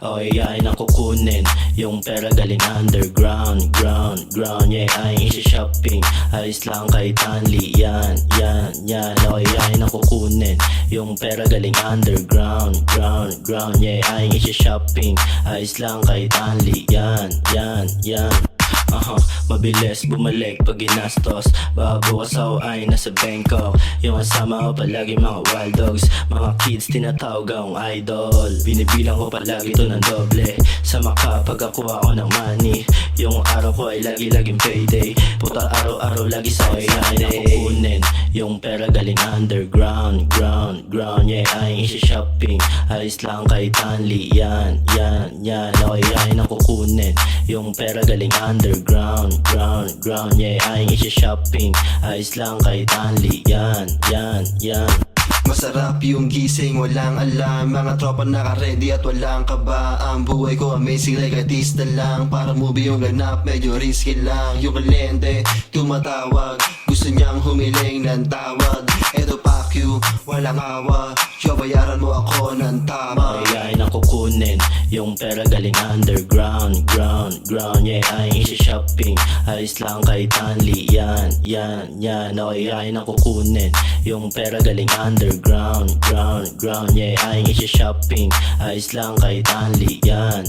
Okay, yain ang kukunin yung pera galing underground, ground, yeah, ay isi-shopping. Ayos lang kay Tanli, yan. Okay, yain ang kukunin yung pera galing underground, ground, yeah, ay isi-shopping. Ayos lang kay Tanli, yan. Mabilis bumalik pag ginastos. Bukas ako ay nasa Bangkok. Yung kasama ko palagi mga wild dogs. Mga kids tinatawag akong idol. Binibilang ko palagi to ng doble. Sa makapagkakuha ko ng money. Yung araw ko ay laging payday. Puta araw-araw lagi sa akin na kukunin yung pera galing underground, ground, yeah, ay isi-shopping. Ayos lang kay Tanli, yan. Okay, ay na kukunin yung pera galing underground, ground, yeah, ay isi-shopping. Ayos lang kay Tanli, yan. Masarap yung gising, walang alam. Mga tropa naka-ready at walang kaba. Ang buhay ko amazing like artista lang. Para movie yung ganap, medyo risky lang. Yung kalente, tumatawag. Gusto niyang humiling ng tawag. Eto pack you, walang awa. Yo, bayaran mo ako ng tama. Okay, na kukunin yung pera galing underground, ground, yeah, ay isi-shopping. Ayos lang kay Tanli, yan. Okay, na kukunin yung pera galing underground, ground, yeah, ay isi-shopping. Ayos lang kay Tanli, yan.